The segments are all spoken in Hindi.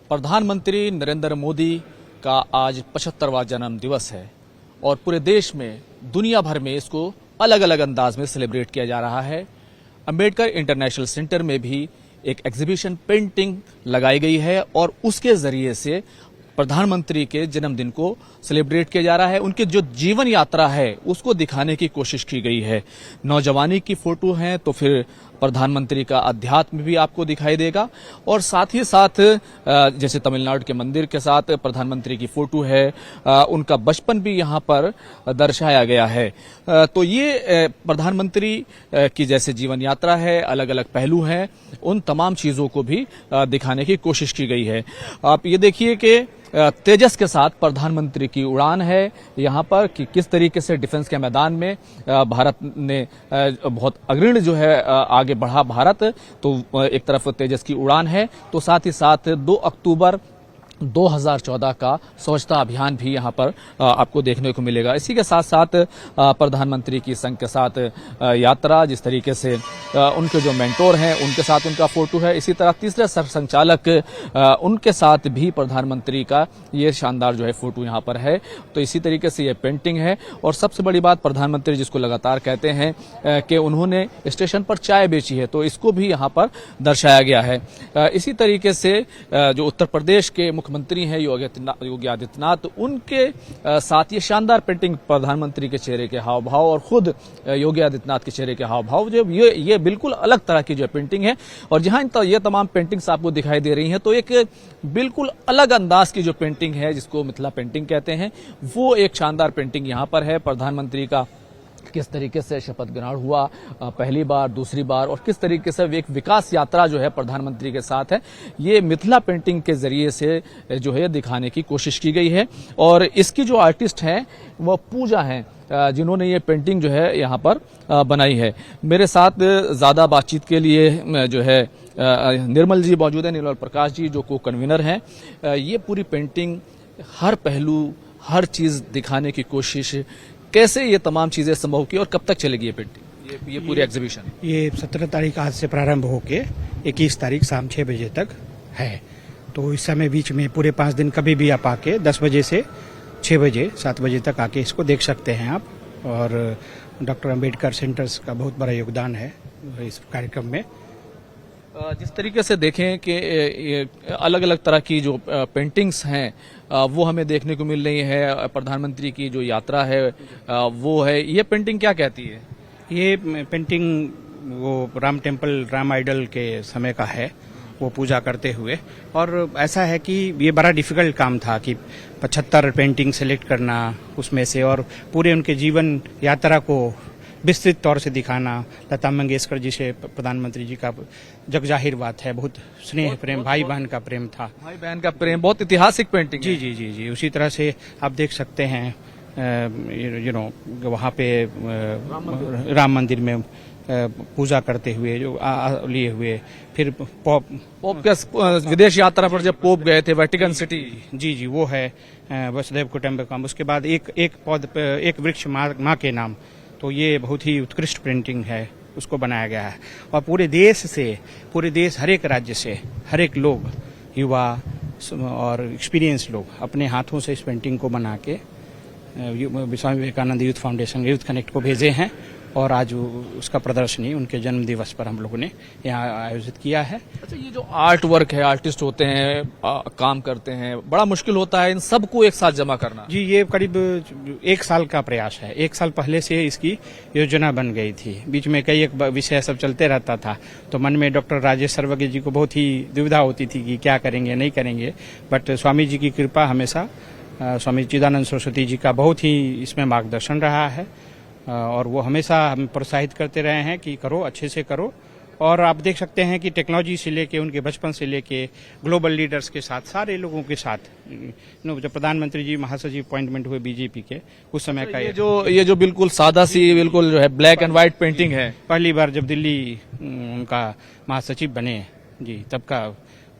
प्रधानमंत्री नरेंद्र मोदी का आज 75वां जन्म दिवस है और पूरे देश में, दुनिया भर में इसको अलग अलग अंदाज में सेलिब्रेट किया जा रहा है। अंबेडकर इंटरनेशनल सेंटर में भी एक एग्जीबिशन पेंटिंग लगाई गई है और उसके जरिए से प्रधानमंत्री के जन्मदिन को सेलिब्रेट किया जा रहा है। उनकी जो जीवन यात्रा है उसको दिखाने की कोशिश की गई है। नौजवानी की फोटो है तो फिर प्रधानमंत्री का अध्यात्म भी आपको दिखाई देगा और साथ ही साथ जैसे तमिलनाडु के मंदिर के साथ प्रधानमंत्री की फोटो है, उनका बचपन भी यहाँ पर दर्शाया गया है। तो ये प्रधानमंत्री की जैसे जीवन यात्रा है, अलग अलग पहलू हैं, उन तमाम चीजों को भी दिखाने की कोशिश की गई है। आप ये देखिए कि तेजस के साथ प्रधानमंत्री की उड़ान है यहाँ पर कि किस तरीके से डिफेंस के मैदान में भारत ने बहुत अग्रणी जो है आगे बढ़ा भारत। तो एक तरफ तेजस की उड़ान है तो साथ ही साथ 2 अक्टूबर 2014 का स्वच्छता अभियान भी यहाँ पर आपको देखने को मिलेगा। इसी के साथ साथ प्रधानमंत्री की संघ के साथ यात्रा, जिस तरीके से उनके जो मेंटोर हैं उनके साथ उनका फोटो है। इसी तरह तीसरे सरसंचालक उनके साथ भी प्रधानमंत्री का ये शानदार जो है फोटो यहाँ पर है। तो इसी तरीके से ये पेंटिंग है और सबसे बड़ी बात, प्रधानमंत्री जिसको लगातार कहते हैं कि उन्होंने स्टेशन पर चाय बेची है, तो इसको भी यहाँ पर दर्शाया गया है। इसी तरीके से जो उत्तर प्रदेश के मुख्यमंत्री हैं योगी आदित्यनाथ, उनके साथ ये शानदार पेंटिंग प्रधानमंत्री के चेहरे के हाव भाव और खुद योगी आदित्यनाथ के चेहरे के हाव भाव, जो ये बिल्कुल अलग तरह की जो पेंटिंग है। और जहां ये तमाम पेंटिंग्स आपको दिखाई दे रही हैं तो एक बिल्कुल अलग अंदाज की जो पेंटिंग है, जिसको मिथिला पेंटिंग कहते हैं, वो एक शानदार पेंटिंग यहाँ पर है। प्रधानमंत्री का किस तरीके से शपथ ग्रहण हुआ पहली बार, दूसरी बार, और किस तरीके से एक विकास यात्रा जो है प्रधानमंत्री के साथ है, ये मिथिला पेंटिंग के जरिए से जो है दिखाने की कोशिश की गई है। और इसकी जो आर्टिस्ट हैं वो पूजा हैं, जिन्होंने ये पेंटिंग जो है यहाँ पर बनाई है। मेरे साथ ज्यादा बातचीत के लिए जो है निर्मल जी मौजूद है, निर्मल प्रकाश जी, जो को कन्वीनर हैं। ये पूरी पेंटिंग हर पहलू, हर चीज दिखाने की कोशिश, कैसे ये तमाम चीजें संभव की और कब तक चलेगी ये पेंटिंग, ये पूरी एग्जीबिशन? ये 17 तारीख आज से प्रारंभ होके 21 तारीख शाम 6 बजे तक है। तो इस समय बीच में पूरे 5 दिन कभी भी आप आके 10 बजे से 6 बजे 7 बजे तक आके इसको देख सकते हैं आप। और डॉक्टर अंबेडकर सेंटर्स का बहुत बड़ा योगदान है इस कार्यक्रम में। जिस तरीके से देखें कि अलग अलग तरह की जो पेंटिंग्स हैं वो हमें देखने को मिल रही है। प्रधानमंत्री की जो यात्रा है वो है, ये पेंटिंग क्या कहती है? ये पेंटिंग वो राम टेम्पल, राम आइडल के समय का है, वो पूजा करते हुए। और ऐसा है कि ये बड़ा डिफिकल्ट काम था कि 75 पेंटिंग सेलेक्ट करना उसमें से, और पूरे उनके जीवन यात्रा को विस्तृत तौर से दिखाना। लता मंगेशकर जी से प्रधानमंत्री जी का जग जाहिर बात है, बहुत स्नेह प्रेम, भाई बहन का प्रेम था, भाई बहन का प्रेम, बहुत ऐतिहासिक पेंटिंग। जी जी जी जी। उसी तरह से आप देख सकते हैं वहाँ पे राम मंदिर में पूजा करते हुए जो लिए हुए। फिर पोप के विदेश यात्रा पर जब पोप गए थे वेटिकन सिटी, जी जी, वो है वसुधैव कुटुंबकम। उसके बाद एक वृक्ष माँ के नाम, तो ये बहुत ही उत्कृष्ट पेंटिंग है, उसको बनाया गया है। और पूरे देश हर एक राज्य से हर एक लोग, युवा और एक्सपीरियंस लोग अपने हाथों से इस पेंटिंग को बना के Swami Vivekananda youth foundation, youth connect को भेजे हैं। और आज उसका प्रदर्शनी उनके जन्म दिवस पर हम लोगों ने यहाँ आयोजित किया है। अच्छा, ये जो आर्ट वर्क है, आर्टिस्ट होते हैं, काम करते हैं, बड़ा मुश्किल होता है इन सबको एक साथ जमा करना? जी, ये करीब 1 साल का प्रयास है। 1 साल पहले से इसकी योजना बन गई थी। बीच में कई एक विषय सब चलते रहता था, तो मन में डॉक्टर राजेश सर्वज्ञ जी को बहुत ही दुविधा होती थी कि क्या करेंगे नहीं करेंगे। बट स्वामी जी की कृपा हमेशा, स्वामी चिदानंद सरस्वती जी का बहुत ही इसमें मार्गदर्शन रहा है। और वो हमेशा हमें प्रोत्साहित करते रहे हैं कि करो, अच्छे से करो। और आप देख सकते हैं कि टेक्नोलॉजी से लेके, उनके बचपन से लेके ग्लोबल लीडर्स के साथ, सारे लोगों के साथ, जब प्रधानमंत्री जी महासचिव अपॉइंटमेंट हुए बीजेपी के, उस समय का ये जो बिल्कुल सादा सी, बिल्कुल जो है ब्लैक एंड व्हाइट पेंटिंग है, पहली बार जब दिल्ली उनका महासचिव बने जी, तब का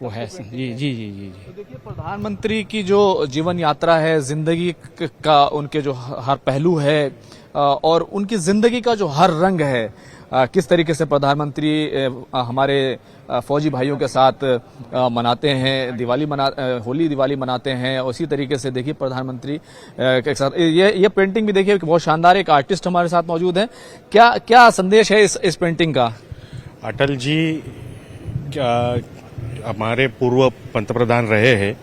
वो है। जी जी जी जी। तो देखिए, प्रधानमंत्री की जो जीवन यात्रा है, जिंदगी का उनके जो हर पहलू है और उनकी जिंदगी का जो हर रंग है, किस तरीके से प्रधानमंत्री हमारे फौजी भाइयों के साथ मनाते हैं होली दिवाली मनाते हैं। उसी तरीके से देखिए प्रधानमंत्री के साथ ये पेंटिंग भी देखिए बहुत शानदार, एक आर्टिस्ट हमारे साथ मौजूद हैं। क्या संदेश है इस पेंटिंग का? अटल जी हमारे पूर्व पंतप्रधान रहे हैं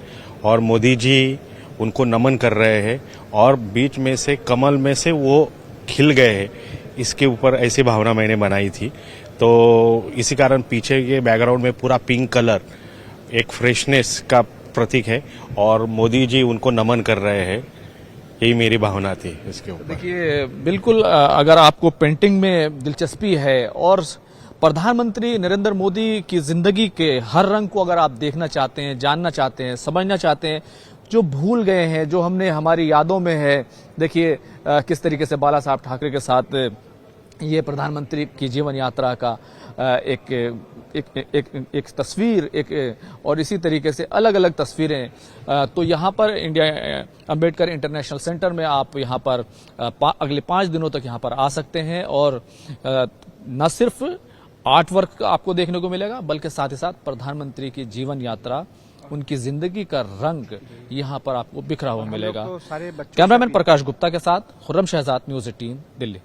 और मोदी जी उनको नमन कर रहे हैं और बीच में से कमल में से वो खिल गए हैं, इसके ऊपर ऐसी भावना मैंने बनाई थी। तो इसी कारण पीछे ये बैकग्राउंड में पूरा पिंक कलर एक फ्रेशनेस का प्रतीक है और मोदी जी उनको नमन कर रहे हैं, यही मेरी भावना थी इसके ऊपर। देखिए बिल्कुल, अगर आपको पेंटिंग में दिलचस्पी है और प्रधानमंत्री नरेंद्र मोदी की जिंदगी के हर रंग को अगर आप देखना चाहते हैं, जानना चाहते हैं, समझना चाहते हैं, जो भूल गए हैं, जो हमने हमारी यादों में है, देखिए किस तरीके से बाला साहब ठाकरे के साथ ये प्रधानमंत्री की जीवन यात्रा का एक तस्वीर और इसी तरीके से अलग अलग तस्वीरें। तो यहाँ पर इंडिया अंबेडकर इंटरनेशनल सेंटर में आप यहाँ पर अगले 5 दिनों तक यहाँ पर आ सकते हैं और न सिर्फ आर्ट वर्क आपको देखने को मिलेगा बल्कि साथ ही साथ प्रधानमंत्री की जीवन यात्रा, उनकी जिंदगी का रंग यहाँ पर आपको बिखरा हुआ मिलेगा। कैमरामैन प्रकाश गुप्ता के साथ खुर्रम शहजाद, न्यूज़ 18 दिल्ली।